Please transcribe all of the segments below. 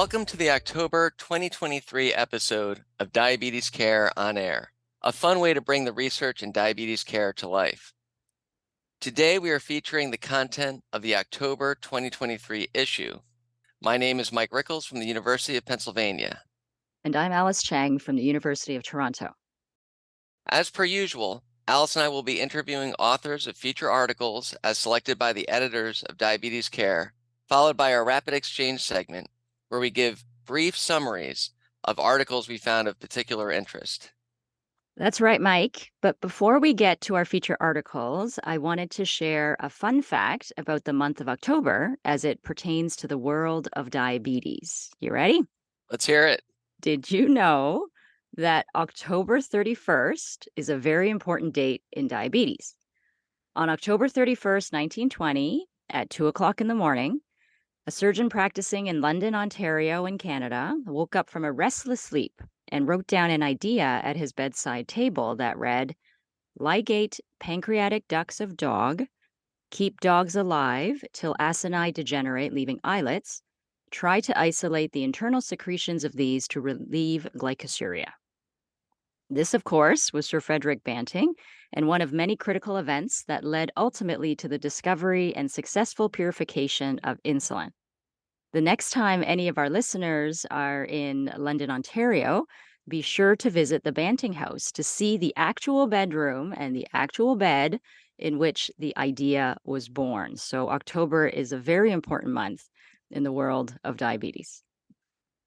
Welcome to the October 2023 episode of Diabetes Care on Air, a fun way to bring the research in diabetes care to life. Today we are featuring the content of the October 2023 issue. My name is Mike Rickles from the University of Pennsylvania. And I'm Alice Chang from the University of Toronto. As per usual, Alice and I will be interviewing authors of feature articles as selected by the editors of Diabetes Care, followed by our rapid exchange segment, where we give brief summaries of articles we found of particular interest. That's right, Mike. But before we get to our feature articles, I wanted to share a fun fact about the month of October as it pertains to the world of diabetes. You ready? Let's hear it. Did you know that October 31st is a very important date in diabetes? On October 31st, 1920, at 2 o'clock in the morning, a surgeon practicing in London, Ontario, in Canada, woke up from a restless sleep and wrote down an idea at his bedside table that read, "Ligate pancreatic ducts of dog, keep dogs alive till acini degenerate, leaving islets. Try to isolate the internal secretions of these to relieve glycosuria." This, of course, was Sir Fredrick Banting, and one of many critical events that led ultimately to the discovery and successful purification of insulin. The next time any of our listeners are in London, Ontario, be sure to visit the Banting House to see the actual bedroom and the actual bed in which the idea was born. So, October is a very important month in the world of diabetes.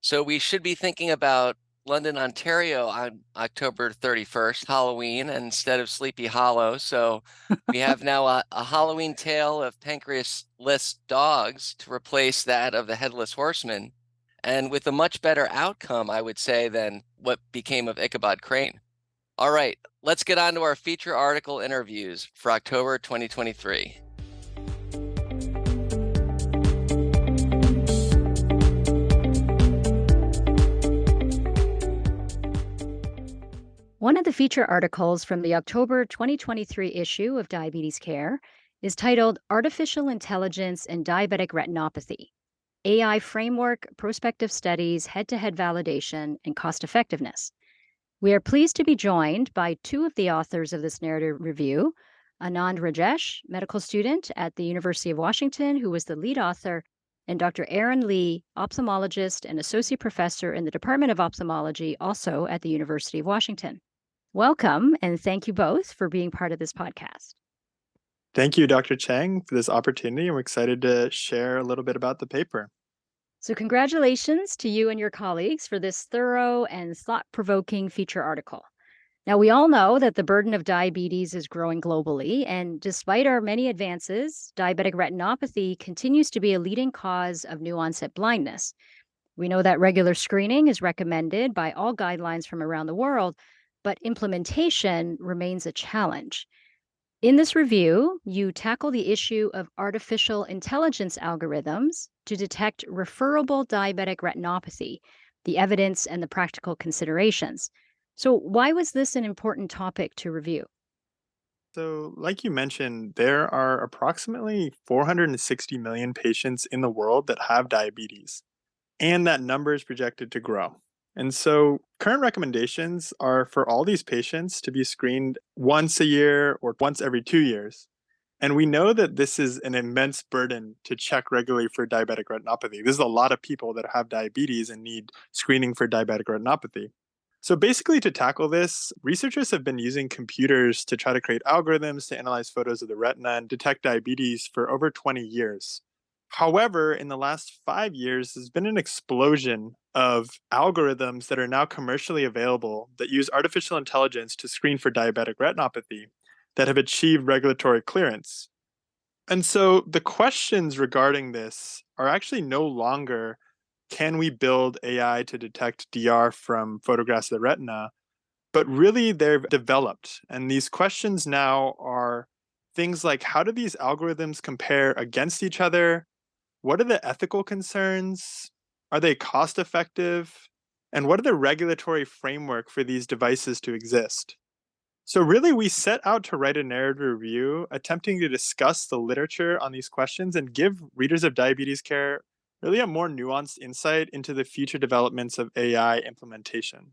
So we should be thinking about London, Ontario on October 31st, Halloween, instead of Sleepy Hollow. So we have now a Halloween tale of pancreasless dogs to replace that of the headless horseman, and with a much better outcome, I would say, than what became of Ichabod Crane. All right, let's get on to our feature article interviews for October 2023. One of the feature articles from the October 2023 issue of Diabetes Care is titled Artificial Intelligence and Diabetic Retinopathy, AI Framework, Prospective Studies, Head-to-Head Validation, and Cost Effectiveness. We are pleased to be joined by two of the authors of this narrative review, Anand Rajesh, medical student at the University of Washington, who was the lead author, and Dr. Aaron Lee, ophthalmologist and associate professor in the Department of Ophthalmology, also at the University of Washington. Welcome, and thank you both for being part of this podcast. Thank you, Dr. Chang, for this opportunity. I'm excited to share a little bit about the paper. So congratulations to you and your colleagues for this thorough and thought-provoking feature article. Now, we all know that the burden of diabetes is growing globally, and despite our many advances, diabetic retinopathy continues to be a leading cause of new-onset blindness. We know that regular screening is recommended by all guidelines from around the world, but implementation remains a challenge. In this review, you tackle the issue of artificial intelligence algorithms to detect referable diabetic retinopathy, the evidence and the practical considerations. So, why was this an important topic to review? So, like you mentioned, there are approximately 460 million patients in the world that have diabetes, and that number is projected to grow. And so, current recommendations are for all these patients to be screened once a year or once every 2 years. And we know that this is an immense burden to check regularly for diabetic retinopathy. There's a lot of people that have diabetes and need screening for diabetic retinopathy. So basically, to tackle this, researchers have been using computers to try to create algorithms to analyze photos of the retina and detect diabetes for over 20 years. However, in the last 5 years, there's been an explosion of algorithms that are now commercially available that use artificial intelligence to screen for diabetic retinopathy that have achieved regulatory clearance. And so the questions regarding this are actually no longer, can we build AI to detect DR from photographs of the retina? But really, they've developed. And these questions now are things like, how do these algorithms compare against each other? What are the ethical concerns? Are they cost effective? And what are the regulatory framework for these devices to exist? So really, we set out to write a narrative review attempting to discuss the literature on these questions and give readers of Diabetes Care really a more nuanced insight into the future developments of AI implementation.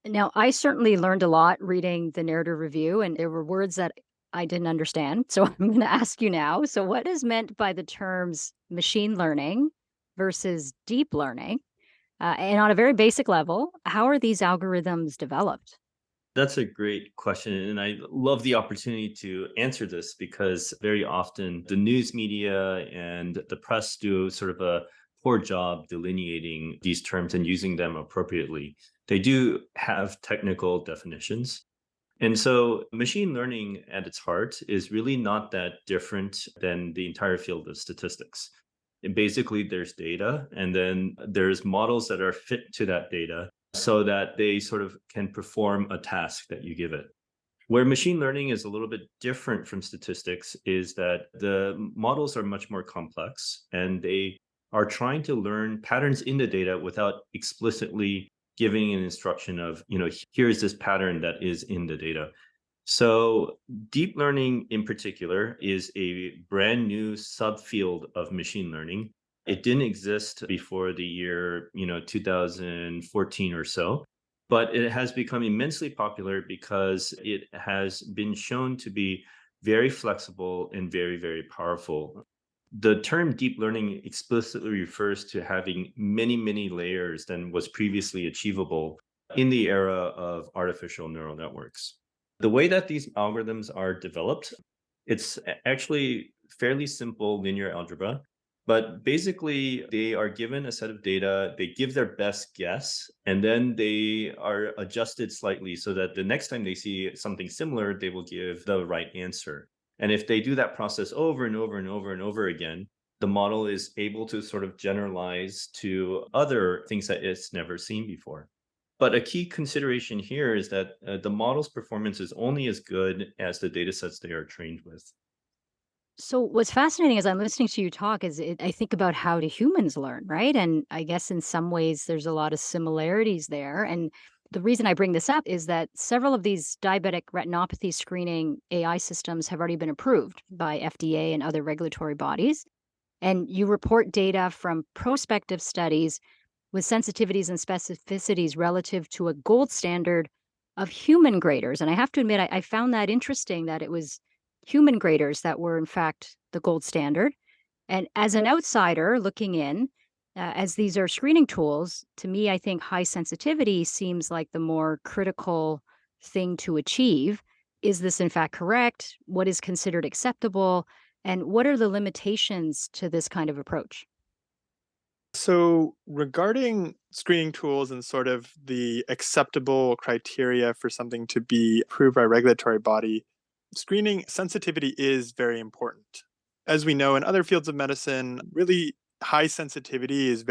Now, I certainly learned a lot reading the narrative review, and there were words that I didn't understand. So I'm going to ask you now. So, what is meant by the terms machine learning versus deep learning? And on a very basic level, how are these algorithms developed? That's a great question. And I love the opportunity to answer this because very often the news media and the press do sort of a poor job delineating these terms and using them appropriately. They do have technical definitions. And so machine learning at its heart is really not that different than the entire field of statistics. And basically, there's data, and then there's models that are fit to that data so that they sort of can perform a task that you give it. Where machine learning is a little bit different from statistics is that the models are much more complex and they are trying to learn patterns in the data without explicitly giving an instruction of, here's this pattern that is in the data. So deep learning in particular is a brand new subfield of machine learning. It didn't exist before the year, 2014 or so, but it has become immensely popular because it has been shown to be very flexible and very, very powerful. The term deep learning explicitly refers to having many, many layers than was previously achievable in the era of artificial neural networks. The way that these algorithms are developed, it's actually fairly simple linear algebra, but basically they are given a set of data, they give their best guess, and then they are adjusted slightly so that the next time they see something similar, they will give the right answer. And if they do that process over and over and over and over again, the model is able to sort of generalize to other things that it's never seen before. But a key consideration here is that the model's performance is only as good as the data sets they are trained with. So, what's fascinating as I'm listening to you talk is I think about how do humans learn, right? And I guess in some ways there's a lot of similarities there. And the reason I bring this up is that several of these diabetic retinopathy screening AI systems have already been approved by FDA and other regulatory bodies. And you report data from prospective studies with sensitivities and specificities relative to a gold standard of human graders. And I have to admit, I found that interesting that it was human graders that were, in fact, the gold standard. And as an outsider looking in, as these are screening tools, to me, I think high sensitivity seems like the more critical thing to achieve. Is this, in fact, correct? What is considered acceptable? And what are the limitations to this kind of approach? So, regarding screening tools and sort of the acceptable criteria for something to be approved by a regulatory body, screening sensitivity is very important. As we know in other fields of medicine, really high sensitivity is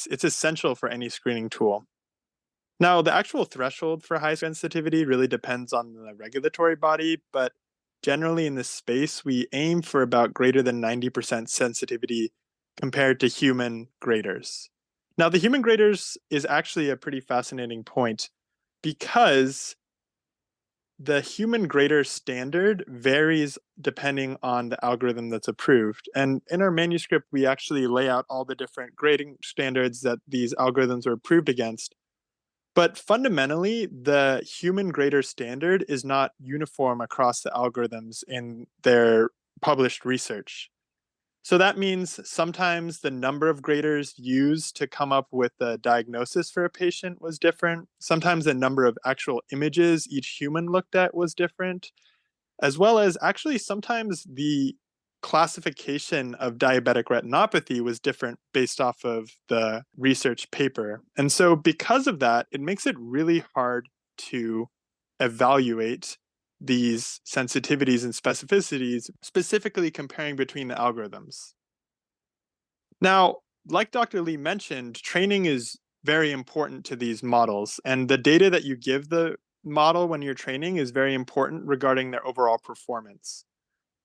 it's essential for any screening tool. Now, the actual threshold for high sensitivity really depends on the regulatory body, but generally in this space, we aim for about greater than 90% sensitivity compared to human graders. Now, the human graders is actually a pretty fascinating point because the human grader standard varies depending on the algorithm that's approved. And in our manuscript, we actually lay out all the different grading standards that these algorithms are approved against. But fundamentally, the human grader standard is not uniform across the algorithms in their published research. So that means sometimes the number of graders used to come up with the diagnosis for a patient was different. Sometimes the number of actual images each human looked at was different, as well as actually sometimes the classification of diabetic retinopathy was different based off of the research paper. And so, because of that, it makes it really hard to evaluate these sensitivities and specificities, specifically comparing between the algorithms. Now, like Dr. Lee mentioned, training is very important to these models, and the data that you give the model when you're training is very important regarding their overall performance.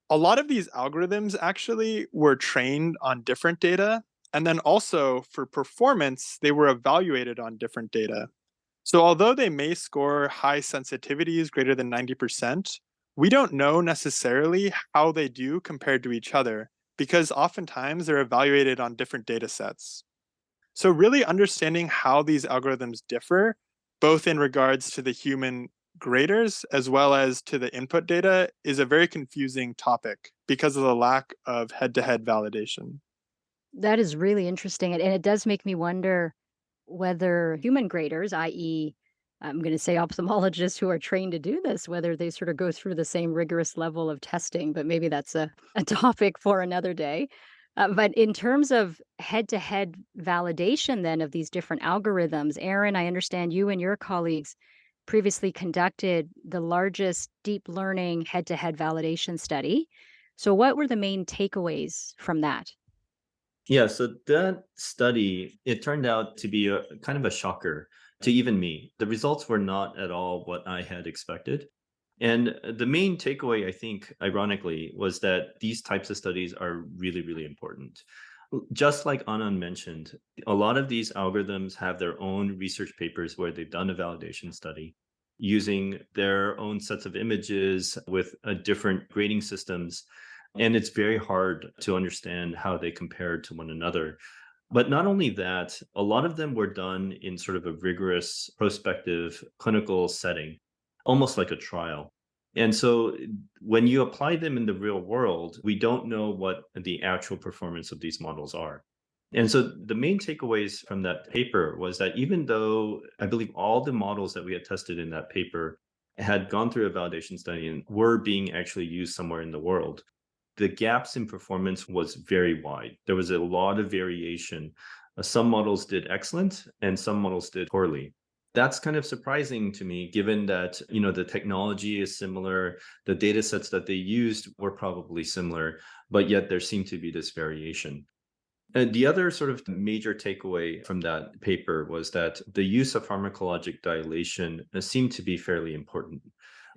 A lot of these algorithms actually were trained on different data, and then also for performance, they were evaluated on different data. So, although they may score high sensitivities greater than 90%, we don't know necessarily how they do compared to each other. because oftentimes they're evaluated on different data sets. So, really understanding how these algorithms differ, both in regards to the human graders as well as to the input data, is a very confusing topic because of the lack of head to head validation. That is really interesting, and it does make me wonder whether human graders, i.e., I'm going to say ophthalmologists who are trained to do this, whether they sort of go through the same rigorous level of testing, but maybe that's a topic for another day. But in terms of head to head validation, then, of these different algorithms, Aaron, I understand you and your colleagues previously conducted the largest deep learning head to head validation study. So, what were the main takeaways from that? Yeah, so that study, it turned out to be a kind of a shocker to even me. The results were not at all what I had expected. And the main takeaway, I think, ironically, was that these types of studies are really, really important. Just like Anand mentioned, a lot of these algorithms have their own research papers where they've done a validation study using their own sets of images with different grading systems. And it's very hard to understand how they compare to one another. But not only that, a lot of them were done in sort of a rigorous prospective clinical setting, almost like a trial. And so when you apply them in the real world, we don't know what the actual performance of these models are. And so the main takeaways from that paper was that even though I believe all the models that we had tested in that paper had gone through a validation study and were being actually used somewhere in the world, the gaps in performance was very wide. There was a lot of variation. Some models did excellent and some models did poorly. That's kind of surprising to me, given that the technology is similar, the data sets that they used were probably similar, but yet there seemed to be this variation. And the other sort of major takeaway from that paper was that the use of pharmacologic dilation seemed to be fairly important.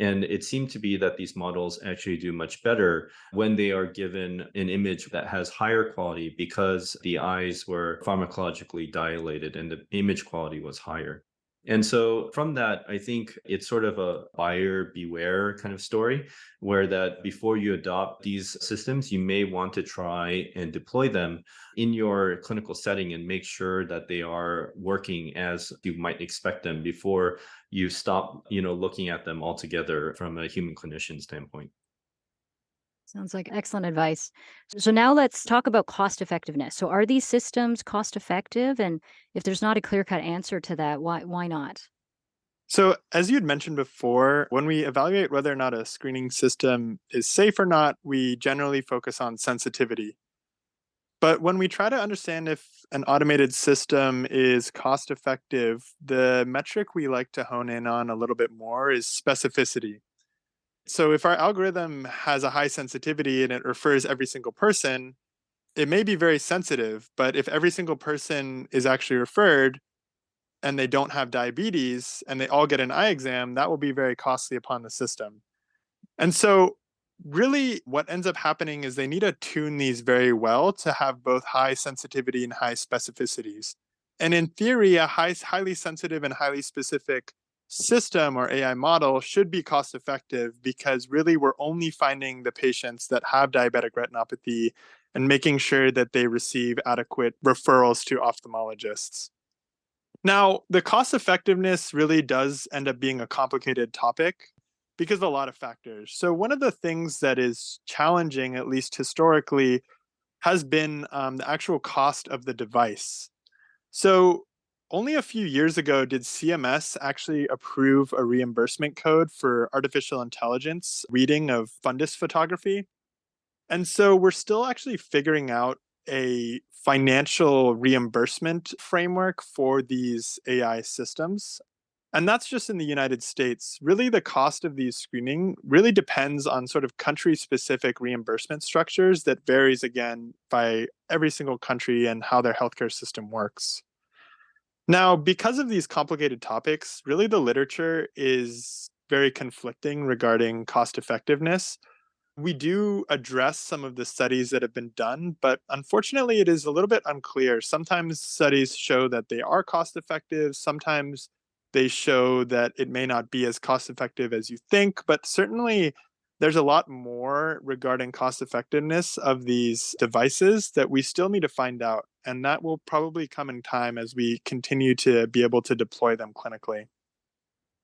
And it seemed to be that these models actually do much better when they are given an image that has higher quality because the eyes were pharmacologically dilated and the image quality was higher. And so from that, I think it's sort of a buyer beware kind of story where that before you adopt these systems, you may want to try and deploy them in your clinical setting and make sure that they are working as you might expect them before you stop, looking at them altogether from a human clinician standpoint. Sounds like excellent advice. So now let's talk about cost effectiveness. So are these systems cost effective? And if there's not a clear-cut answer to that, why not? So, as you had mentioned before, when we evaluate whether or not a screening system is safe or not, we generally focus on sensitivity. But when we try to understand if an automated system is cost effective, the metric we like to hone in on a little bit more is specificity. So, if our algorithm has a high sensitivity and it refers every single person, it may be very sensitive, but if every single person is actually referred and they don't have diabetes and they all get an eye exam, that will be very costly upon the system. And so, really, what ends up happening is they need to tune these very well to have both high sensitivity and high specificities. And in theory, a highly sensitive and highly specific system or AI model should be cost effective because really we're only finding the patients that have diabetic retinopathy and making sure that they receive adequate referrals to ophthalmologists. Now, the cost effectiveness really does end up being a complicated topic because of a lot of factors. So, one of the things that is challenging, at least historically, has been the actual cost of the device. So, only a few years ago did CMS actually approve a reimbursement code for artificial intelligence reading of fundus photography. And so we're still actually figuring out a financial reimbursement framework for these AI systems. And that's just in the United States. Really, the cost of these screening really depends on sort of country specific reimbursement structures that varies again by every single country and how their healthcare system works. Now, because of these complicated topics, really the literature is very conflicting regarding cost effectiveness. We do address some of the studies that have been done, but unfortunately, it is a little bit unclear. Sometimes studies show that they are cost effective, sometimes they show that it may not be as cost effective as you think, but certainly There's a lot more regarding cost effectiveness of these devices that we still need to find out, and that will probably come in time as we continue to be able to deploy them clinically.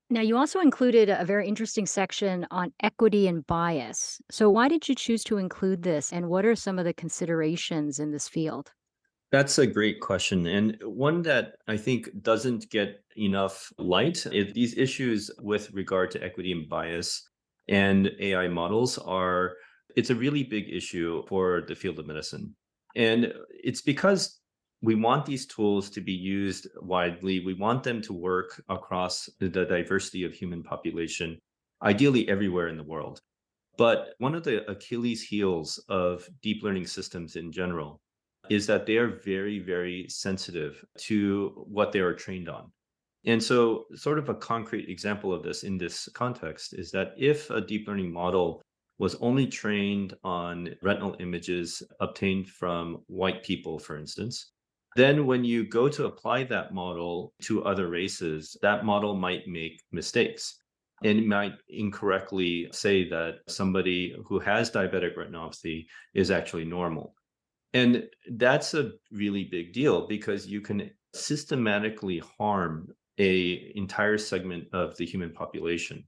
Now, you also included a very interesting section on equity and bias. So, why did you choose to include this, and what are some of the considerations in this field? That's a great question, and one that I think doesn't get enough light. These issues with regard to equity and bias and AI models are, it's a really big issue for the field of medicine. And it's because we want these tools to be used widely. We want them to work across the diversity of human population, ideally everywhere in the world. But one of the Achilles heels of deep learning systems in general is that they are very, very sensitive to what they are trained on. And so, sort of a concrete example of this in this context is that if a deep learning model was only trained on retinal images obtained from white people, for instance, then when you go to apply that model to other races, that model might make mistakes and it might incorrectly say that somebody who has diabetic retinopathy is actually normal. And that's a really big deal because you can systematically harm a entire segment of the human population.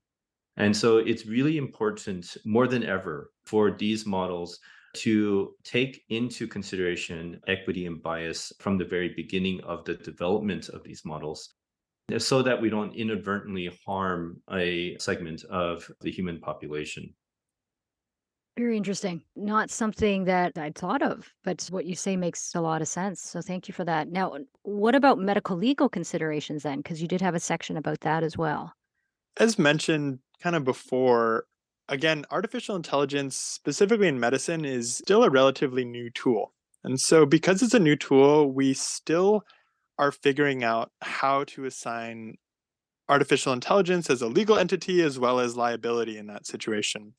And so it's really important more than ever for these models to take into consideration equity and bias from the very beginning of the development of these models so that we don't inadvertently harm a segment of the human population. Very interesting. Not something that I'd thought of, but what you say makes a lot of sense. So, thank you for that. Now, what about medical legal considerations then? Because you did have a section about that as well. As mentioned kind of before, again, artificial intelligence, specifically in medicine, is still a relatively new tool. And so, because it's a new tool, we still are figuring out how to assign artificial intelligence as a legal entity as well as liability in that situation.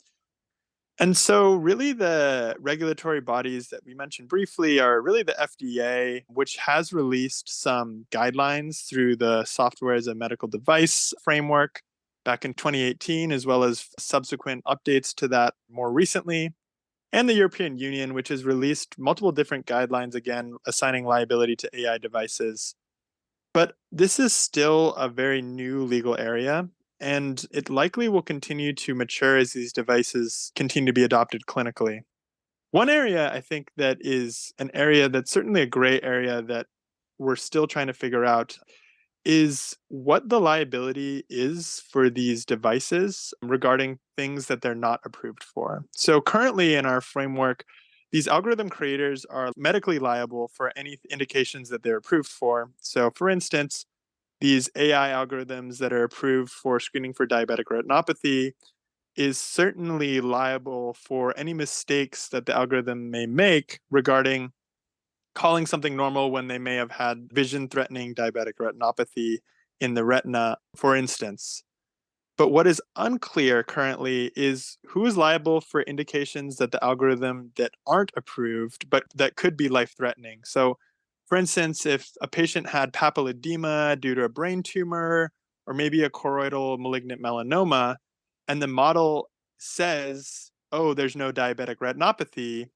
And so, really, the regulatory bodies that we mentioned briefly are really the FDA, which has released some guidelines through the Software as a Medical Device framework back in 2018, as well as subsequent updates to that more recently, and the European Union, which has released multiple different guidelines, again, assigning liability to AI devices. But this is still a very new legal area, and it likely will continue to mature as these devices continue to be adopted clinically. One area I think that is an area that's certainly a gray area that we're still trying to figure out is what the liability is for these devices regarding things that they're not approved for. So currently in our framework, these algorithm creators are medically liable for any indications that they're approved for. So for instance, these AI algorithms that are approved for screening for diabetic retinopathy is certainly liable for any mistakes that the algorithm may make regarding calling something normal when they may have had vision threatening diabetic retinopathy in the retina, for instance. But what is unclear currently is who is liable for indications that the algorithm that aren't approved, but that could be life threatening. So, for instance, if a patient had papilledema due to a brain tumor or maybe a choroidal malignant melanoma, and the model says, oh, there's no diabetic retinopathy,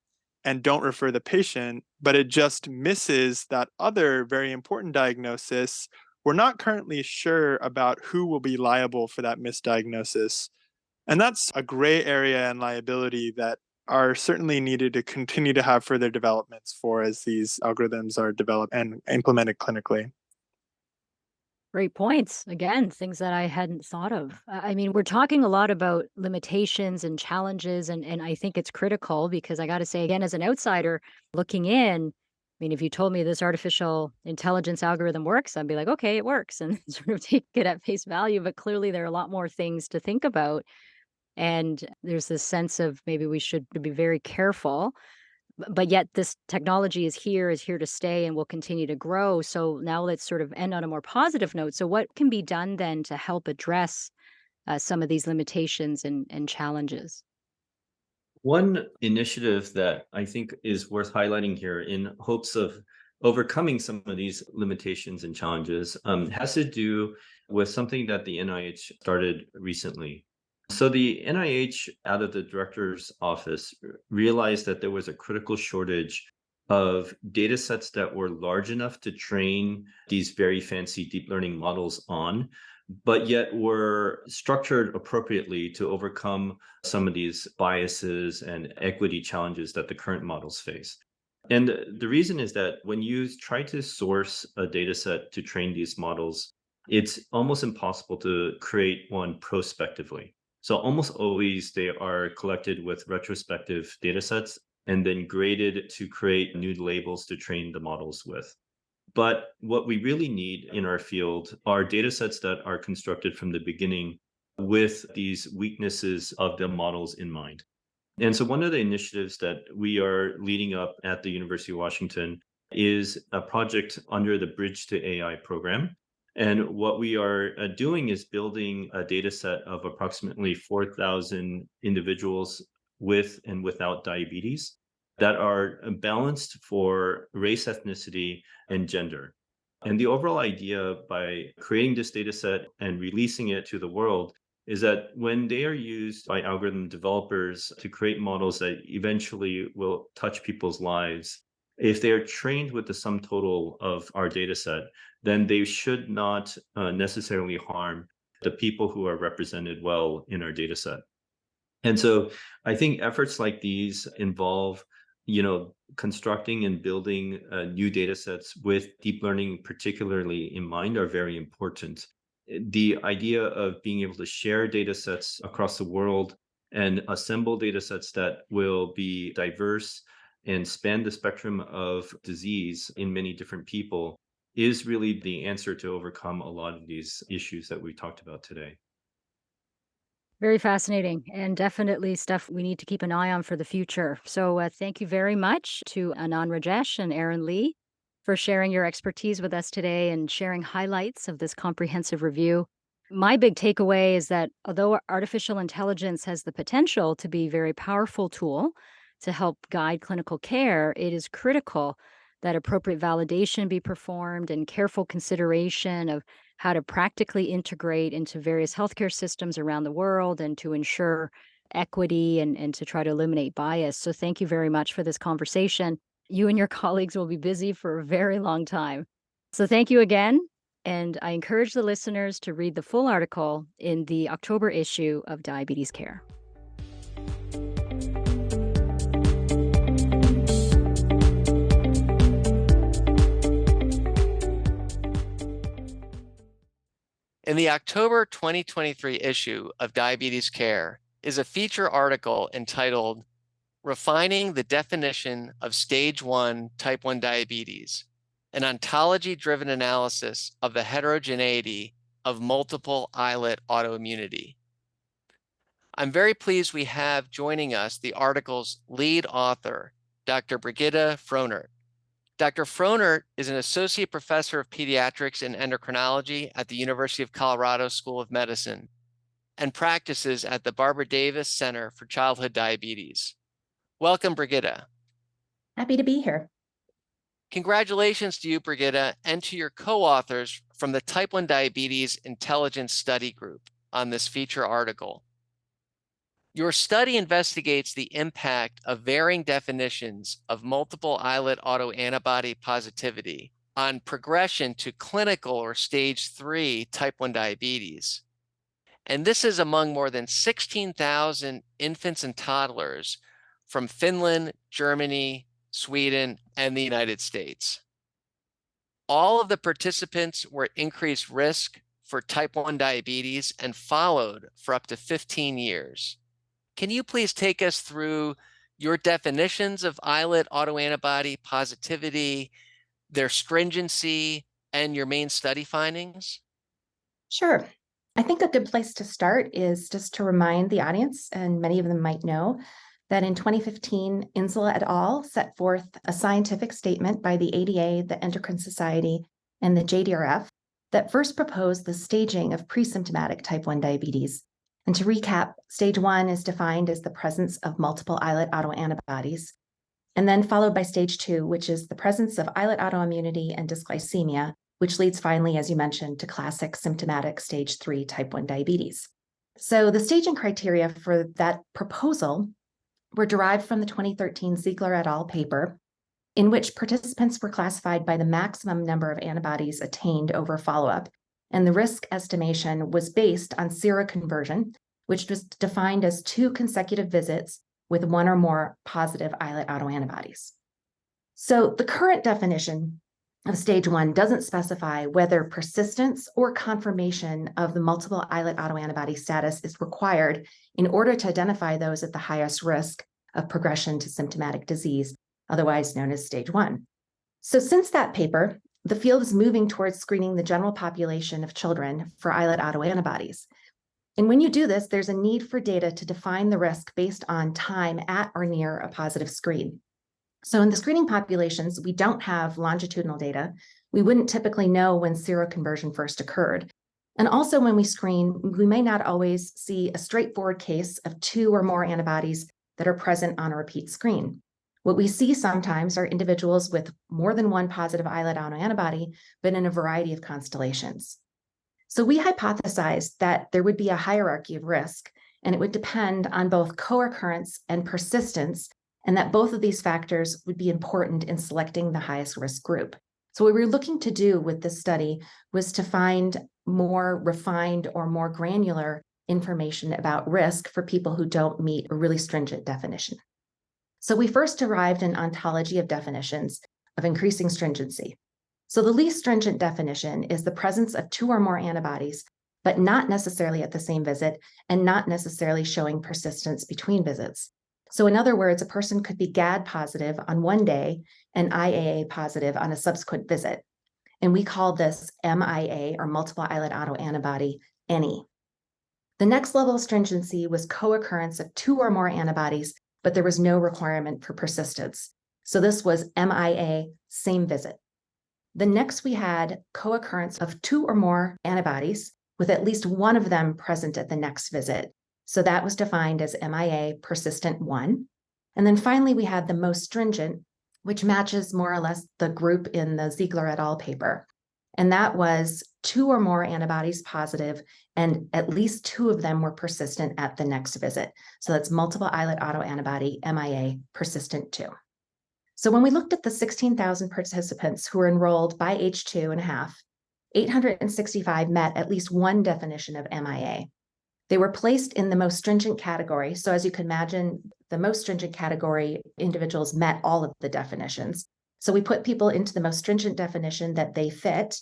and don't refer the patient, but it just misses that other very important diagnosis, we're not currently sure about who will be liable for that misdiagnosis. And that's a gray area and liability that are certainly needed to continue to have further developments for as these algorithms are developed and implemented clinically. Great points. Again, things that I hadn't thought of. I mean, we're talking a lot about limitations and challenges, and I think it's critical because I got to say, again, as an outsider looking in, I mean, if you told me this artificial intelligence algorithm works, I'd be like, okay, it works, and sort of take it at face value. But clearly, there are a lot more things to think about. And there's this sense of maybe we should be very careful, but yet this technology is here to stay and will continue to grow. So now let's sort of end on a more positive note. So what can be done then to help address some of these limitations and challenges? One initiative that I think is worth highlighting here in hopes of overcoming some of these limitations and challenges has to do with something that the NIH started recently. So the NIH, out of the director's office, realized that there was a critical shortage of data sets that were large enough to train these very fancy deep learning models on, but yet were structured appropriately to overcome some of these biases and equity challenges that the current models face. And the reason is that when you try to source a data set to train these models, it's almost impossible to create one prospectively. So almost always they are collected with retrospective data sets and then graded to create new labels to train the models with. But what we really need in our field are data sets that are constructed from the beginning with these weaknesses of the models in mind. And so one of the initiatives that we are leading up at the University of Washington is a project under the Bridge to AI program. And what we are doing is building a data set of approximately 4,000 individuals with and without diabetes that are balanced for race, ethnicity, and gender. And the overall idea by creating this data set and releasing it to the world is that when they are used by algorithm developers to create models that eventually will touch people's lives, if they are trained with the sum total of our data set, then they should not necessarily harm the people who are represented well in our data set. And so I think efforts like these involve, constructing and building new data sets with deep learning particularly in mind are very important. The idea of being able to share data sets across the world and assemble data sets that will be diverse and span the spectrum of disease in many different people is really the answer to overcome a lot of these issues that we talked about today. Very fascinating, and definitely stuff we need to keep an eye on for the future. So, thank you very much to Anand Rajesh and Aaron Lee for sharing your expertise with us today and sharing highlights of this comprehensive review. My big takeaway is that although artificial intelligence has the potential to be a very powerful tool to help guide clinical care, it is critical that appropriate validation be performed and careful consideration of how to practically integrate into various healthcare systems around the world and to ensure equity and to try to eliminate bias. So, thank you very much for this conversation. You and your colleagues will be busy for a very long time. So, thank you again. And I encourage the listeners to read the full article in the October issue of Diabetes Care. In the October 2023 issue of Diabetes Care is a feature article entitled Refining the Definition of Stage 1 Type 1 Diabetes, an ontology-driven analysis of the heterogeneity of multiple islet autoimmunity. I'm very pleased we have joining us the article's lead author, Dr. Brigitte Frohnert. Dr. Frohnert is an associate professor of pediatrics and endocrinology at the University of Colorado School of Medicine and practices at the Barbara Davis Center for Childhood Diabetes. Welcome, Brigitte. Happy to be here. Congratulations to you, Brigitte, and to your co-authors from the Type 1 Diabetes Intelligence Study Group on this feature article. Your study investigates the impact of varying definitions of multiple islet autoantibody positivity on progression to clinical or stage 3 type 1 diabetes. And this is among more than 16,000 infants and toddlers from Finland, Germany, Sweden, and the United States. All of the participants were at increased risk for type 1 diabetes and followed for up to 15 years. Can you please take us through your definitions of islet autoantibody positivity, their stringency, and your main study findings? Sure. I think a good place to start is just to remind the audience, and many of them might know, that in 2015, Insula et al. Set forth a scientific statement by the ADA, the Endocrine Society, and the JDRF that first proposed the staging of pre-symptomatic type 1 diabetes. And to recap, stage 1 is defined as the presence of multiple islet autoantibodies, and then followed by stage 2, which is the presence of islet autoimmunity and dysglycemia, which leads finally, as you mentioned, to classic symptomatic stage 3 type 1 diabetes. So the staging criteria for that proposal were derived from the 2013 Ziegler et al. Paper, in which participants were classified by the maximum number of antibodies attained over follow-up, and the risk estimation was based on seroconversion, which was defined as 2 consecutive visits with 1 or more positive islet autoantibodies. So the current definition of stage 1 doesn't specify whether persistence or confirmation of the multiple islet autoantibody status is required in order to identify those at the highest risk of progression to symptomatic disease, otherwise known as stage 1. So since that paper, the field is moving towards screening the general population of children for islet autoantibodies. And when you do this, there's a need for data to define the risk based on time at or near a positive screen. So in the screening populations, we don't have longitudinal data. We wouldn't typically know when seroconversion first occurred. And also when we screen, we may not always see a straightforward case of 2 or more antibodies that are present on a repeat screen. What we see sometimes are individuals with more than 1 positive islet autoantibody, but in a variety of constellations. So we hypothesized that there would be a hierarchy of risk, and it would depend on both co-occurrence and persistence, and that both of these factors would be important in selecting the highest risk group. So what we were looking to do with this study was to find more refined or more granular information about risk for people who don't meet a really stringent definition. So we first derived an ontology of definitions of increasing stringency. So the least stringent definition is the presence of 2 or more antibodies, but not necessarily at the same visit and not necessarily showing persistence between visits. So in other words, a person could be GAD positive on one day and IAA positive on a subsequent visit. And we call this MIA, or multiple islet autoantibody, NE. The next level of stringency was co-occurrence of 2 or more antibodies, but there was no requirement for persistence. So this was MIA, same visit. The next we had co-occurrence of 2 or more antibodies with at least one of them present at the next visit. So that was defined as MIA persistent 1. And then finally, we had the most stringent, which matches more or less the group in the Ziegler et al. Paper. And that was 2 or more antibodies positive, and at least 2 of them were persistent at the next visit. So that's multiple islet autoantibody, MIA persistent 2. So when we looked at the 16,000 participants who were enrolled by age 2.5, 865 met at least one definition of MIA. They were placed in the most stringent category. So as you can imagine, the most stringent category individuals met all of the definitions. So we put people into the most stringent definition that they fit,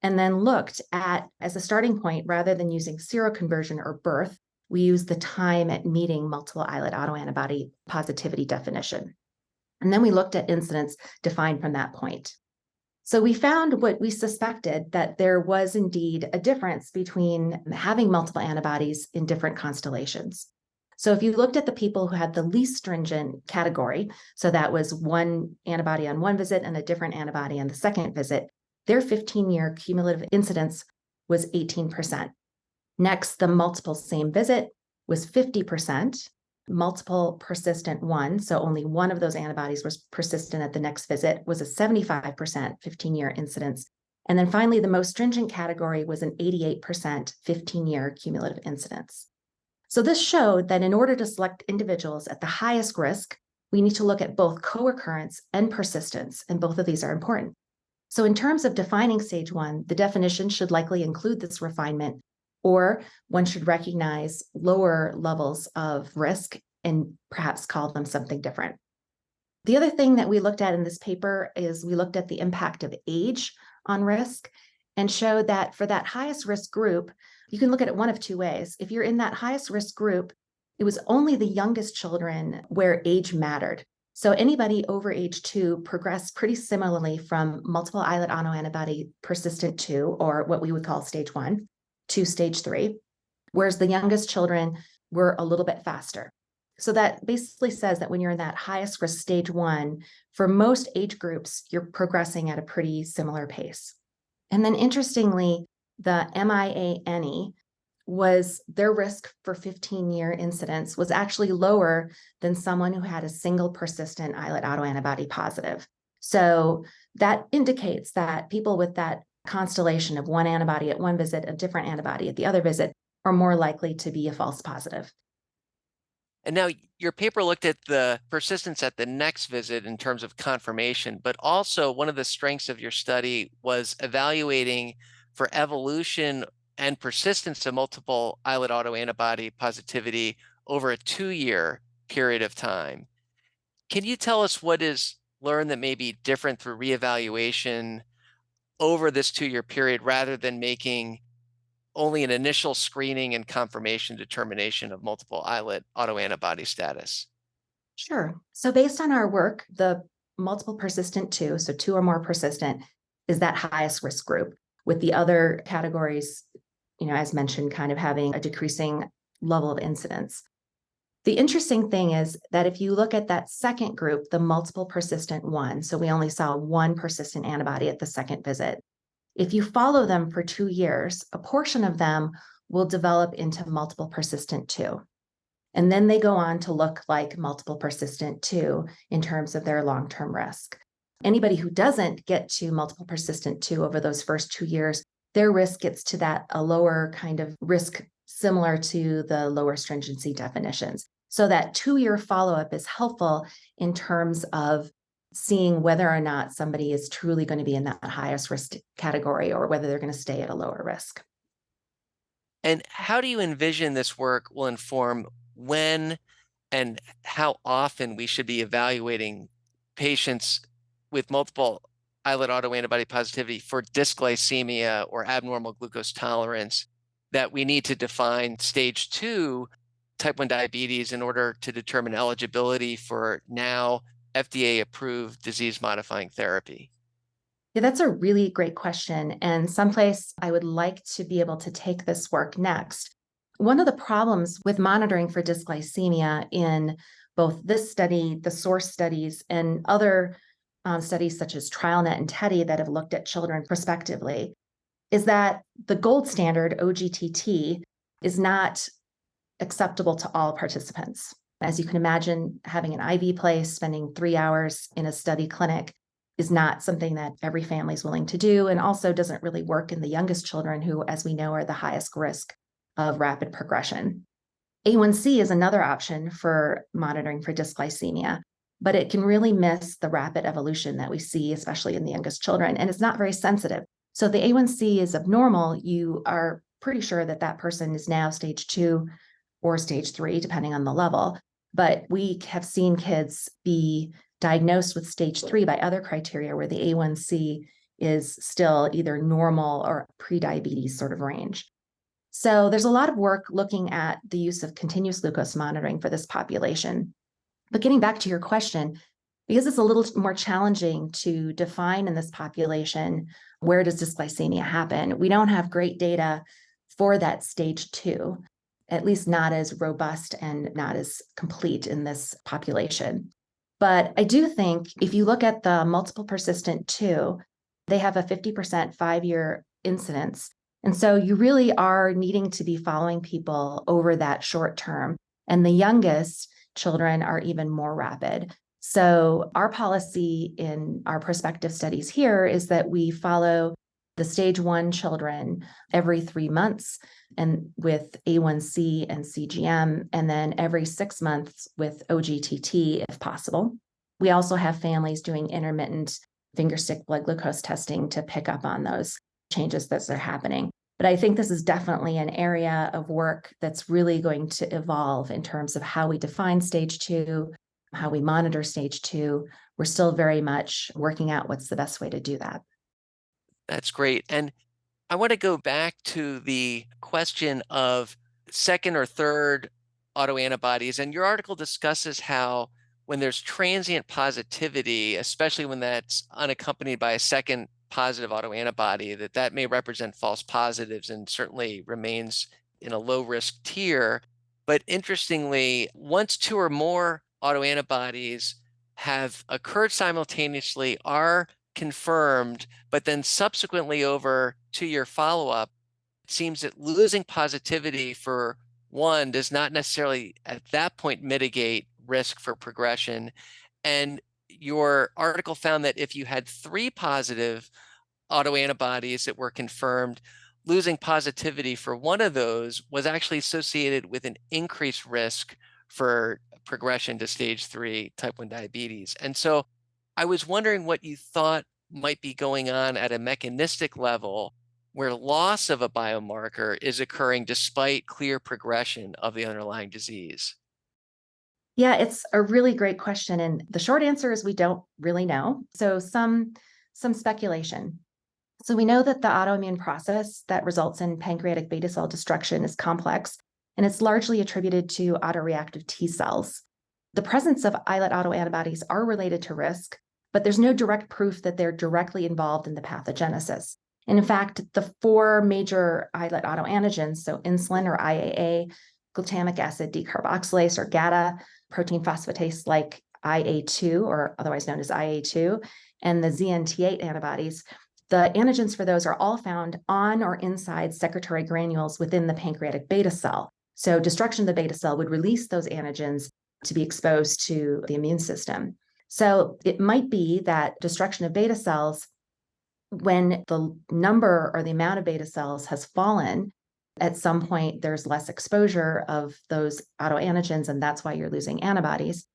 and then looked at, as a starting point, rather than using seroconversion or birth, we used the time at meeting multiple islet autoantibody positivity definition. And then we looked at incidence defined from that point. So we found what we suspected, that there was indeed a difference between having multiple antibodies in different constellations. So if you looked at the people who had the least stringent category, so that was 1 antibody on one visit and a different antibody on the second visit, their 15-year cumulative incidence was 18%. Next, the multiple same visit was 50%. Multiple persistent 1, so only one of those antibodies was persistent at the next visit, was a 75% 15-year incidence. And then finally, the most stringent category was an 88% 15-year cumulative incidence. So this showed that in order to select individuals at the highest risk, we need to look at both co-occurrence and persistence, and both of these are important. So in terms of defining stage 1, the definition should likely include this refinement, or one should recognize lower levels of risk and perhaps call them something different. The other thing that we looked at in this paper is we looked at the impact of age on risk and showed that for that highest risk group, you can look at it one of 2 ways. If you're in that highest risk group, it was only the youngest children where age mattered. So anybody over age 2 progressed pretty similarly from multiple islet autoantibody persistent 2, or what we would call stage 1, to stage 3, whereas the youngest children were a little bit faster. So that basically says that when you're in that highest risk stage 1, for most age groups, you're progressing at a pretty similar pace. And then interestingly, the MIA-NE was their risk for 15-year incidence was actually lower than someone who had a single persistent islet autoantibody positive. So that indicates that people with that constellation of one antibody at one visit, a different antibody at the other visit, or more likely to be a false positive. And now your paper looked at the persistence at the next visit in terms of confirmation, but also one of the strengths of your study was evaluating for evolution and persistence of multiple islet autoantibody positivity over a 2-year period of time. Can you tell us what is learned that may be different through reevaluation over this 2-year period rather than making only an initial screening and confirmation determination of multiple islet autoantibody status? Sure. So based on our work, the multiple persistent 2, so 2 or more persistent, is that highest risk group, with the other categories, as mentioned, kind of having a decreasing level of incidence. The interesting thing is that if you look at that second group, the multiple persistent 1, so we only saw one persistent antibody at the second visit. If you follow them for 2 years, a portion of them will develop into multiple persistent 2. And then they go on to look like multiple persistent 2 in terms of their long-term risk. Anybody who doesn't get to multiple persistent 2 over those first 2 years, their risk gets to a lower kind of risk similar to the lower stringency definitions. So that 2-year follow-up is helpful in terms of seeing whether or not somebody is truly going to be in that highest risk category or whether they're going to stay at a lower risk. And how do you envision this work will inform when and how often we should be evaluating patients with multiple islet autoantibody positivity for dysglycemia or abnormal glucose tolerance, that we need to define stage 2 type 1 diabetes in order to determine eligibility for now FDA-approved disease-modifying therapy? Yeah, that's a really great question, and someplace I would like to be able to take this work next. One of the problems with monitoring for dysglycemia in both this study, the source studies, and other studies such as TrialNet and TEDdy that have looked at children prospectively is that the gold standard, OGTT, is not acceptable to all participants. As you can imagine, having an IV placed, spending 3 hours in a study clinic is not something that every family is willing to do, and also doesn't really work in the youngest children who, as we know, are the highest risk of rapid progression. A1C is another option for monitoring for dysglycemia, but it can really miss the rapid evolution that we see, especially in the youngest children, and it's not very sensitive. So if the A1C is abnormal, you are pretty sure that that person is now stage 2 or stage 3, depending on the level. But we have seen kids be diagnosed with stage 3 by other criteria where the A1C is still either normal or pre-diabetes sort of range. So there's a lot of work looking at the use of continuous glucose monitoring for this population. But getting back to your question, because it's a little more challenging to define in this population, where does dysglycemia happen? We don't have great data for that stage 2, at least not as robust and not as complete in this population. But I do think if you look at the multiple persistent 2, they have a 50% 5-year incidence. And so you really are needing to be following people over that short term. And the youngest children are even more rapid. So our policy in our prospective studies here is that we follow the stage 1 children every 3 months and with A1C and CGM, and then every 6 months with OGTT if possible. We also have families doing intermittent fingerstick blood glucose testing to pick up on those changes that are happening. But I think this is definitely an area of work that's really going to evolve in terms of how we define stage 2, how we monitor stage 2. We're still very much working out what's the best way to do that. That's great. And I want to go back to the question of second or third autoantibodies. And your article discusses how when there's transient positivity, especially when that's unaccompanied by a second positive autoantibody, that may represent false positives and certainly remains in a low risk tier. But interestingly, once 2 or more autoantibodies have occurred simultaneously, are confirmed, but then subsequently over 2-year follow-up, it seems that losing positivity for one does not necessarily at that point mitigate risk for progression. And your article found that if you had 3 positive autoantibodies that were confirmed, losing positivity for one of those was actually associated with an increased risk for progression to stage 3 type 1 diabetes. And so I was wondering what you thought might be going on at a mechanistic level where loss of a biomarker is occurring despite clear progression of the underlying disease. Yeah, it's a really great question. And the short answer is we don't really know. So some speculation. So we know that the autoimmune process that results in pancreatic beta cell destruction is complex, and it's largely attributed to autoreactive T cells. The presence of islet autoantibodies are related to risk, but there's no direct proof that they're directly involved in the pathogenesis. And in fact, the 4 major islet autoantigens, so insulin or IAA, glutamic acid decarboxylase or GATA, protein phosphatase like IA2 or otherwise known as IA2, and the ZNT8 antibodies, the antigens for those are all found on or inside secretory granules within the pancreatic beta cell. So destruction of the beta cell would release those antigens to be exposed to the immune system. So it might be that destruction of beta cells, when the number or the amount of beta cells has fallen, at some point there's less exposure of those autoantigens, and that's why you're losing antibodies.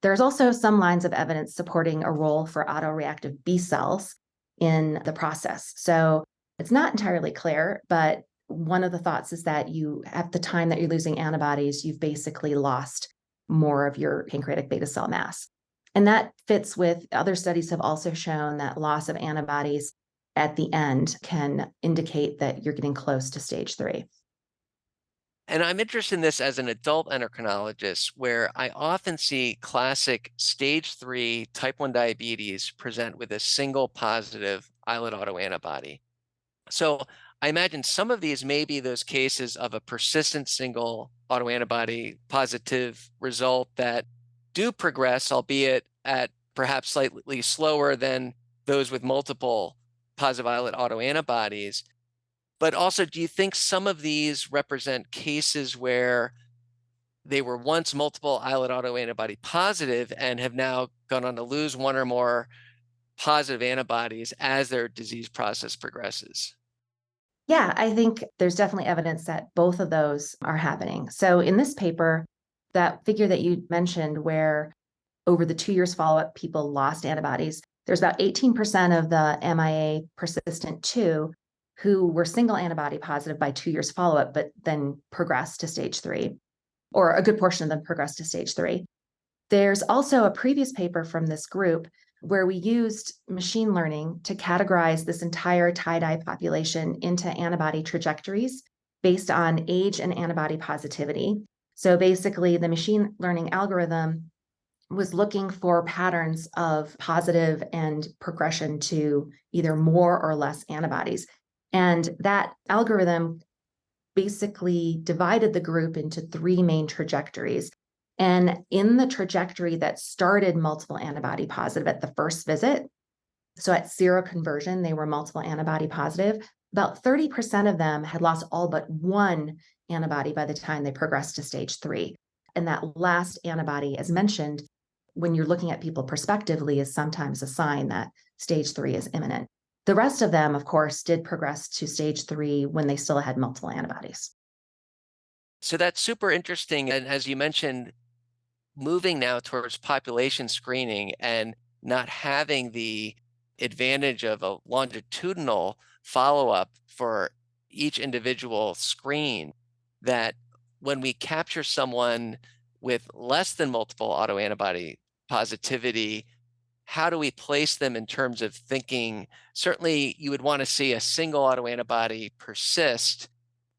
There's also some lines of evidence supporting a role for autoreactive B cells in the process. So it's not entirely clear, but one of the thoughts is that you, at the time that you're losing antibodies, you've basically lost more of your pancreatic beta cell mass. And that fits with other studies have also shown that loss of antibodies at the end can indicate that you're getting close to stage 3. And I'm interested in this as an adult endocrinologist, where I often see classic stage 3 type 1 diabetes present with a single positive islet autoantibody. So I imagine some of these may be those cases of a persistent single autoantibody positive result that do progress, albeit at perhaps slightly slower than those with multiple positive islet autoantibodies. But also, do you think some of these represent cases where they were once multiple islet autoantibody positive and have now gone on to lose one or more positive antibodies as their disease process progresses? Yeah, I think there's definitely evidence that both of those are happening. So in this paper, that figure that you mentioned, where over the 2 years follow-up, people lost antibodies, there's about 18% of the MIA persistent 2 who were single antibody positive by 2 years follow-up, but then progressed to stage 3, or a good portion of them progressed to stage 3. There's also a previous paper from this group where we used machine learning to categorize this entire tie-dye population into antibody trajectories based on age and antibody positivity. So basically, the machine learning algorithm was looking for patterns of positive and progression to either more or less antibodies. And that algorithm basically divided the group into 3 main trajectories. And in the trajectory that started multiple antibody positive at the first visit, so at seroconversion, they were multiple antibody positive, about 30% of them had lost all but one antibody by the time they progressed to stage 3. And that last antibody, as mentioned, when you're looking at people prospectively, is sometimes a sign that stage 3 is imminent. The rest of them, of course, did progress to stage 3 when they still had multiple antibodies. So that's super interesting. And as you mentioned, moving now towards population screening and not having the advantage of a longitudinal follow-up for each individual screen, that when we capture someone with less than multiple autoantibody positivity, how do we place them in terms of thinking? Certainly, you would want to see a single autoantibody persist.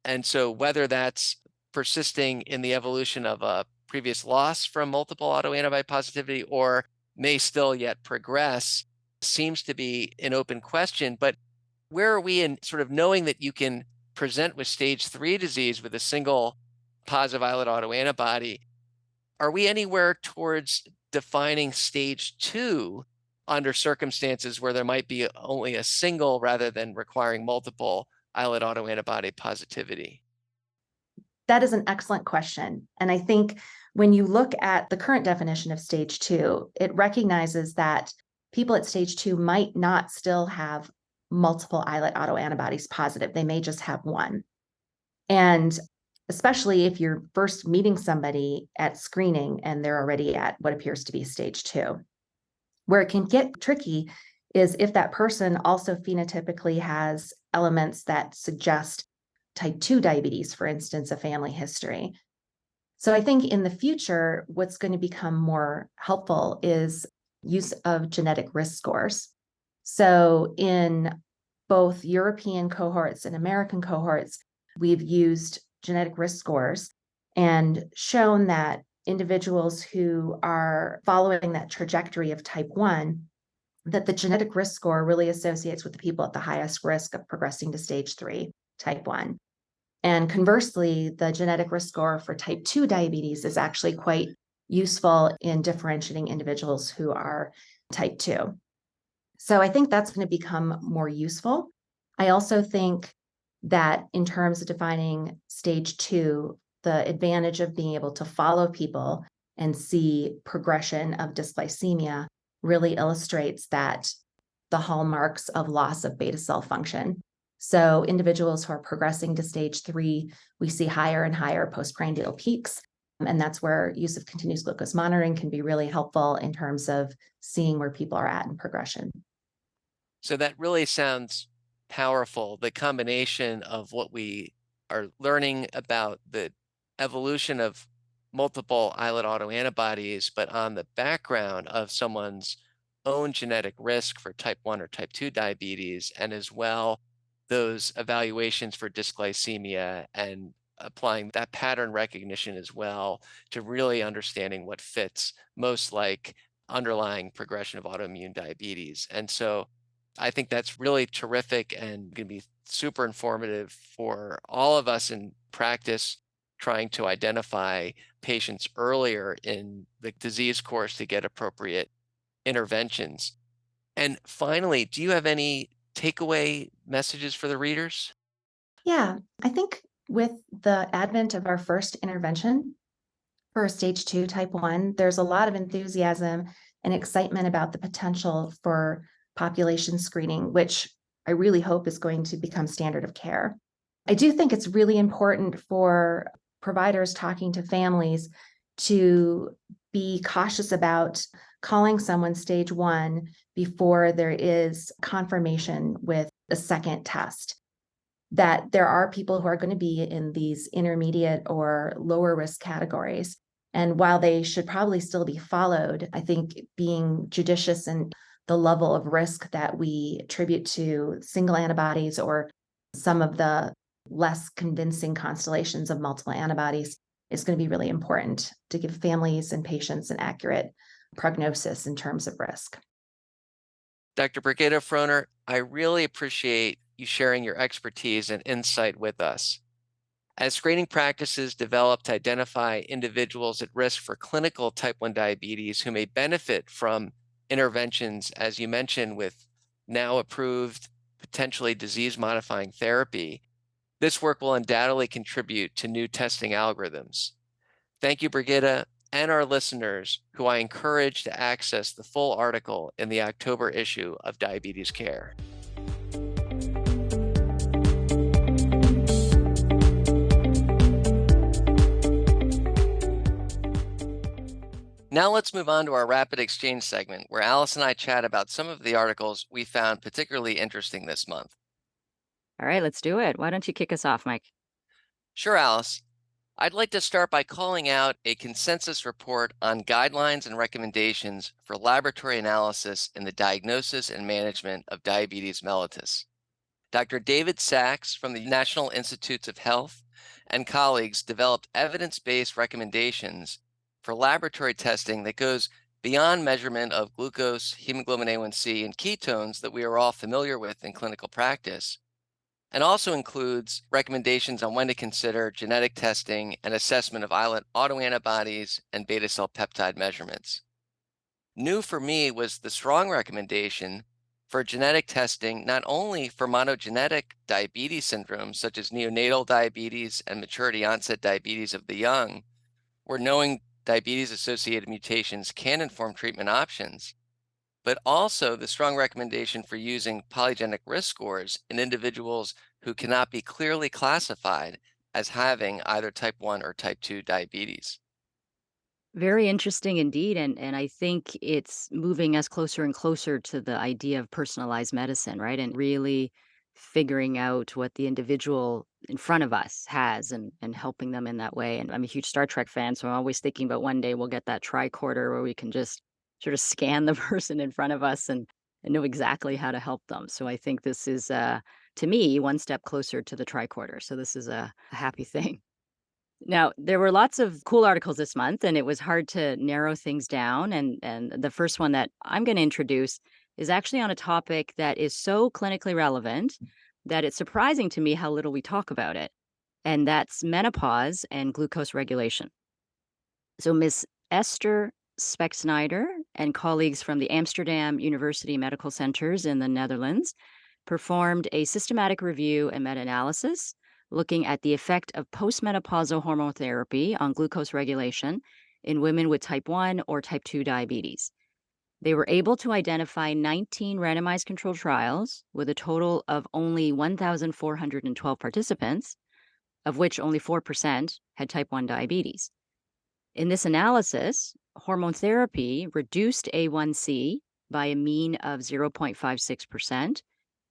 And so whether that's persisting in the evolution of a previous loss from multiple autoantibody positivity or may still yet progress seems to be an open question. But where are we in sort of knowing that you can present with stage 3 disease with a single positive islet autoantibody? Are we anywhere towards defining stage 2 under circumstances where there might be only a single rather than requiring multiple islet autoantibody positivity? That is an excellent question. And I think when you look at the current definition of stage 2, it recognizes that people at stage 2 might not still have multiple islet autoantibodies positive. They may just have one. And especially if you're first meeting somebody at screening and they're already at what appears to be stage 2. Where it can get tricky is if that person also phenotypically has elements that suggest type 2 diabetes, for instance, a family history. So I think in the future, what's going to become more helpful is use of genetic risk scores. So in both European cohorts and American cohorts, we've used genetic risk scores and shown that individuals who are following that trajectory of type 1, that the genetic risk score really associates with the people at the highest risk of progressing to stage 3, type 1. And conversely, the genetic risk score for type 2 diabetes is actually quite useful in differentiating individuals who are type 2. So I think that's going to become more useful. I also think that in terms of defining stage 2, the advantage of being able to follow people and see progression of dysglycemia really illustrates that the hallmarks of loss of beta cell function. So individuals who are progressing to stage 3, we see higher and higher postprandial peaks. And that's where use of continuous glucose monitoring can be really helpful in terms of seeing where people are at in progression. So that really sounds powerful. The combination of what we are learning about the evolution of multiple islet autoantibodies, but on the background of someone's own genetic risk for type 1 or type 2 diabetes, and as well those evaluations for dysglycemia and applying that pattern recognition as well to really understanding what fits most like underlying progression of autoimmune diabetes. And so I think that's really terrific and going to be super informative for all of us in practice trying to identify patients earlier in the disease course to get appropriate interventions. And finally, do you have any takeaway messages for the readers? Yeah, I think with the advent of our first intervention for stage 2 type 1, there's a lot of enthusiasm and excitement about the potential for population screening, which I really hope is going to become standard of care. I do think it's really important for providers talking to families to be cautious about calling someone stage 1 before there is confirmation with a second test. That there are people who are going to be in these intermediate or lower risk categories. And while they should probably still be followed, I think being judicious in the level of risk that we attribute to single antibodies or some of the less convincing constellations of multiple antibodies is going to be really important to give families and patients an accurate prognosis in terms of risk. Dr. Brigitte Frohnert, I really appreciate you sharing your expertise and insight with us. As screening practices develop to identify individuals at risk for clinical type 1 diabetes who may benefit from interventions, as you mentioned, with now approved, potentially disease-modifying therapy, this work will undoubtedly contribute to new testing algorithms. Thank you, Brigitte, and our listeners, who I encourage to access the full article in the October issue of Diabetes Care. Now let's move on to our rapid exchange segment, where Alice and I chat about some of the articles we found particularly interesting this month. All right, let's do it. Why don't you kick us off, Mike? Sure, Alice. I'd like to start by calling out a consensus report on guidelines and recommendations for laboratory analysis in the diagnosis and management of diabetes mellitus. Dr. David Sachs from the National Institutes of Health and colleagues developed evidence-based recommendations for laboratory testing that goes beyond measurement of glucose, hemoglobin A1C, and ketones that we are all familiar with in clinical practice, and also includes recommendations on when to consider genetic testing and assessment of islet autoantibodies and beta cell peptide measurements. New for me was the strong recommendation for genetic testing, not only for monogenetic diabetes syndromes such as neonatal diabetes and maturity onset diabetes of the young, where knowing diabetes-associated mutations can inform treatment options, but also the strong recommendation for using polygenic risk scores in individuals who cannot be clearly classified as having either type 1 or type 2 diabetes. Very interesting indeed. And I think it's moving us closer and closer to the idea of personalized medicine, right? And really figuring out what the individual in front of us has and helping them in that way. And I'm a huge Star Trek fan, so I'm always thinking about one day we'll get that tricorder where we can just sort of scan the person in front of us and know exactly how to help them. So I think this is, to me, one step closer to the tricorder. So this is a happy thing. Now, there were lots of cool articles this month, and it was hard to narrow things down. And the first one that I'm going to introduce is actually on a topic that is so clinically relevant that it's surprising to me how little we talk about it. And that's menopause and glucose regulation. So, Miss Esther Specksnyder and colleagues from the Amsterdam University Medical Centers in the Netherlands performed a systematic review and meta analysis looking at the effect of postmenopausal hormone therapy on glucose regulation in women with type 1 or type 2 diabetes. They were able to identify 19 randomized controlled trials with a total of only 1,412 participants, of which only 4% had type 1 diabetes. In this analysis, hormone therapy reduced A1C by a mean of 0.56%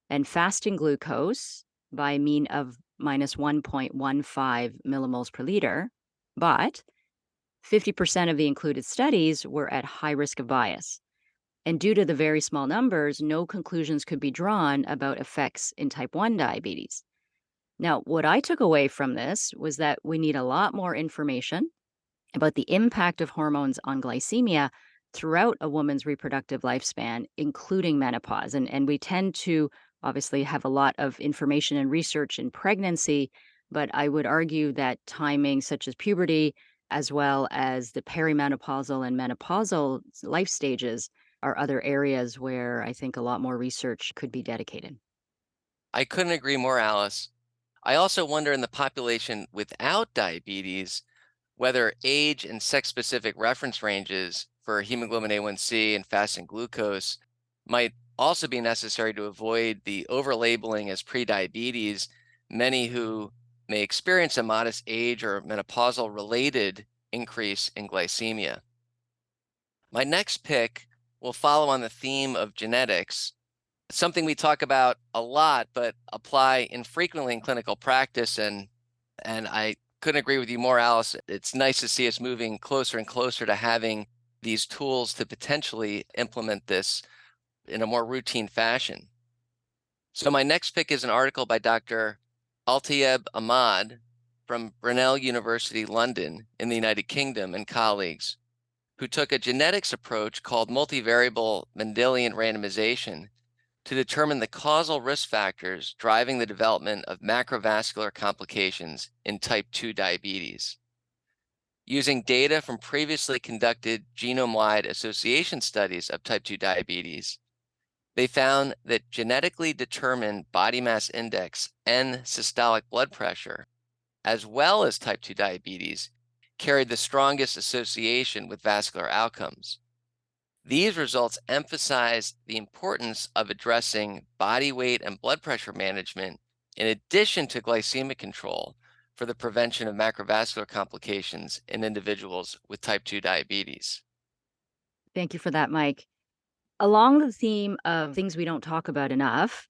and fasting glucose by a mean of minus 1.15 millimoles per liter, but 50% of the included studies were at high risk of bias. And due to the very small numbers, no conclusions could be drawn about effects in type 1 diabetes. Now, what I took away from this was that we need a lot more information about the impact of hormones on glycemia throughout a woman's reproductive lifespan, including menopause. And we tend to obviously have a lot of information and research in pregnancy, but I would argue that timing such as puberty, as well as the perimenopausal and menopausal life stages, are other areas where I think a lot more research could be dedicated. I couldn't agree more, Alice. I also wonder in the population without diabetes whether age and sex-specific reference ranges for hemoglobin A1C and fasting glucose might also be necessary to avoid the overlabeling as prediabetes, many who may experience a modest age or menopausal related increase in glycemia. My next pick will follow on the theme of genetics, something we talk about a lot but apply infrequently in clinical practice, and I couldn't agree with you more, Alice. It's nice to see us moving closer and closer to having these tools to potentially implement this in a more routine fashion. So my next pick is an article by Dr. Altayeb Ahmad from Brunel University, London in the United Kingdom and colleagues, who took a genetics approach called multivariable Mendelian randomization to determine the causal risk factors driving the development of macrovascular complications in type 2 diabetes. Using data from previously conducted genome-wide association studies of type 2 diabetes, they found that genetically determined body mass index and systolic blood pressure, as well as type 2 diabetes, carried the strongest association with vascular outcomes. These results emphasize the importance of addressing body weight and blood pressure management in addition to glycemic control for the prevention of macrovascular complications in individuals with type 2 diabetes. Thank you for that, Mike. Along the theme of things we don't talk about enough,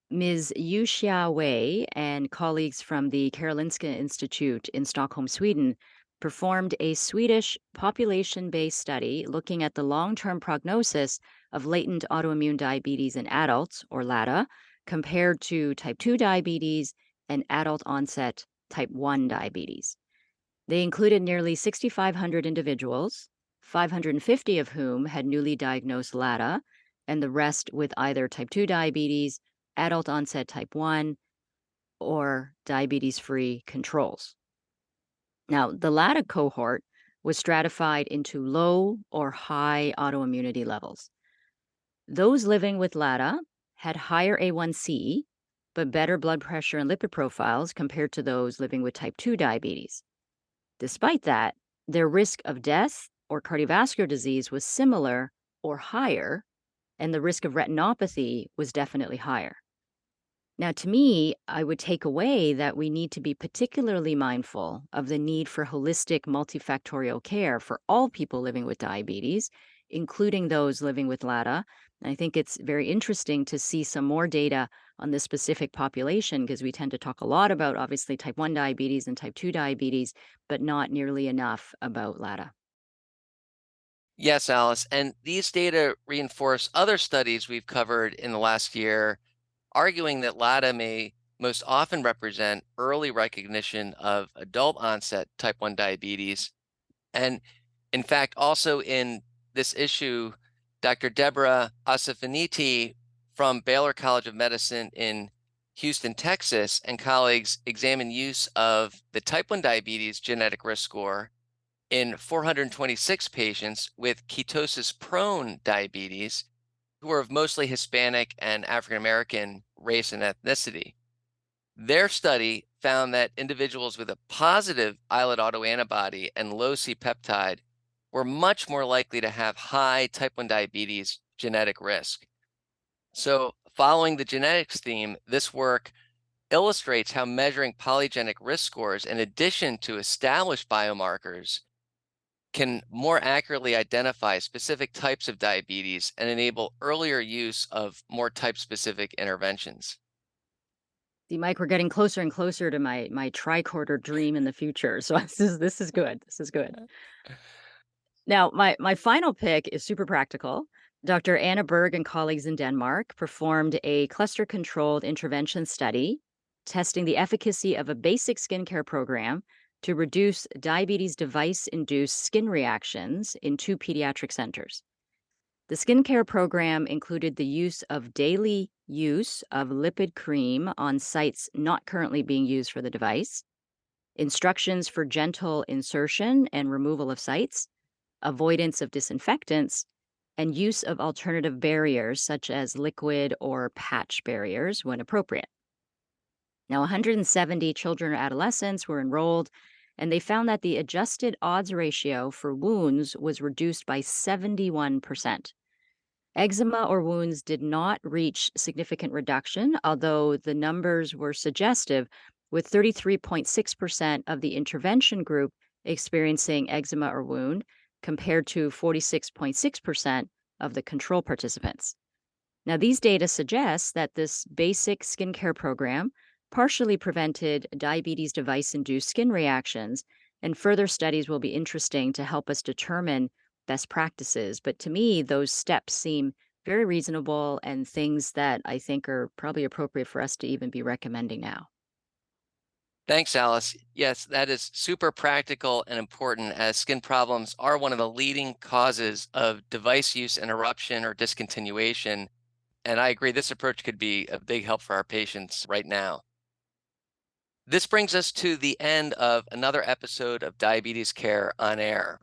Ms. Yuxia Wei and colleagues from the Karolinska Institute in Stockholm, Sweden, performed a Swedish population based study looking at the long term prognosis of latent autoimmune diabetes in adults, or LADA, compared to type 2 diabetes and adult onset type 1 diabetes. They included nearly 6,500 individuals, 550 of whom had newly diagnosed LADA, and the rest with either type 2 diabetes, adult onset type 1, or diabetes free controls. Now, the LADA cohort was stratified into low or high autoimmunity levels. Those living with LADA had higher A1C, but better blood pressure and lipid profiles compared to those living with type 2 diabetes. Despite that, their risk of death or cardiovascular disease was similar or higher and the risk of retinopathy was definitely higher. Now, to me, I would take away that we need to be particularly mindful of the need for holistic multifactorial care for all people living with diabetes, including those living with LADA. And I think it's very interesting to see some more data on this specific population because we tend to talk a lot about, obviously, type 1 diabetes and type 2 diabetes, but not nearly enough about LADA. Yes, Alice. And these data reinforce other studies we've covered in the last year, arguing that LADA may most often represent early recognition of adult onset type 1 diabetes. And in fact, also in this issue, Dr. Deborah Asafiniti from Baylor College of Medicine in Houston, Texas, and colleagues examined use of the type 1 diabetes genetic risk score in 426 patients with ketosis-prone diabetes who are of mostly Hispanic and African American race and ethnicity. Their study found that individuals with a positive islet autoantibody and low C-peptide were much more likely to have high type 1 diabetes genetic risk. So, following the genetics theme, this work illustrates how measuring polygenic risk scores, in addition to established biomarkers, can more accurately identify specific types of diabetes and enable earlier use of more type-specific interventions. See, Mike, we're getting closer and closer to my tricorder dream in the future. So this is good. This is good. Now, my final pick is super practical. Dr. Anna Berg and colleagues in Denmark performed a cluster-controlled intervention study testing the efficacy of a basic skincare program to reduce diabetes device-induced skin reactions in 2 pediatric centers. The skincare program included the use of daily use of lipid cream on sites not currently being used for the device, instructions for gentle insertion and removal of sites, avoidance of disinfectants, and use of alternative barriers such as liquid or patch barriers when appropriate. Now, 170 children or adolescents were enrolled, and they found that the adjusted odds ratio for wounds was reduced by 71%. Eczema or wounds did not reach significant reduction, although the numbers were suggestive, with 33.6% of the intervention group experiencing eczema or wound, compared to 46.6% of the control participants. Now, these data suggest that this basic skincare program partially prevented diabetes device induced skin reactions, and further studies will be interesting to help us determine best practices. But to me, those steps seem very reasonable and things that I think are probably appropriate for us to even be recommending now. Thanks, Alice. Yes, that is super practical and important as skin problems are one of the leading causes of device use interruption or discontinuation. And I agree, this approach could be a big help for our patients right now. This brings us to the end of another episode of Diabetes Care on Air.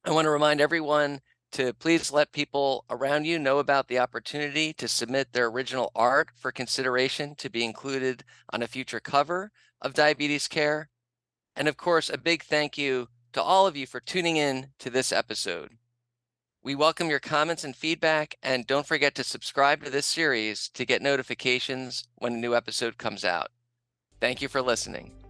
I want to remind everyone to please let people around you know about the opportunity to submit their original art for consideration to be included on a future cover of Diabetes Care. And of course, a big thank you to all of you for tuning in to this episode. We welcome your comments and feedback, and don't forget to subscribe to this series to get notifications when a new episode comes out. Thank you for listening.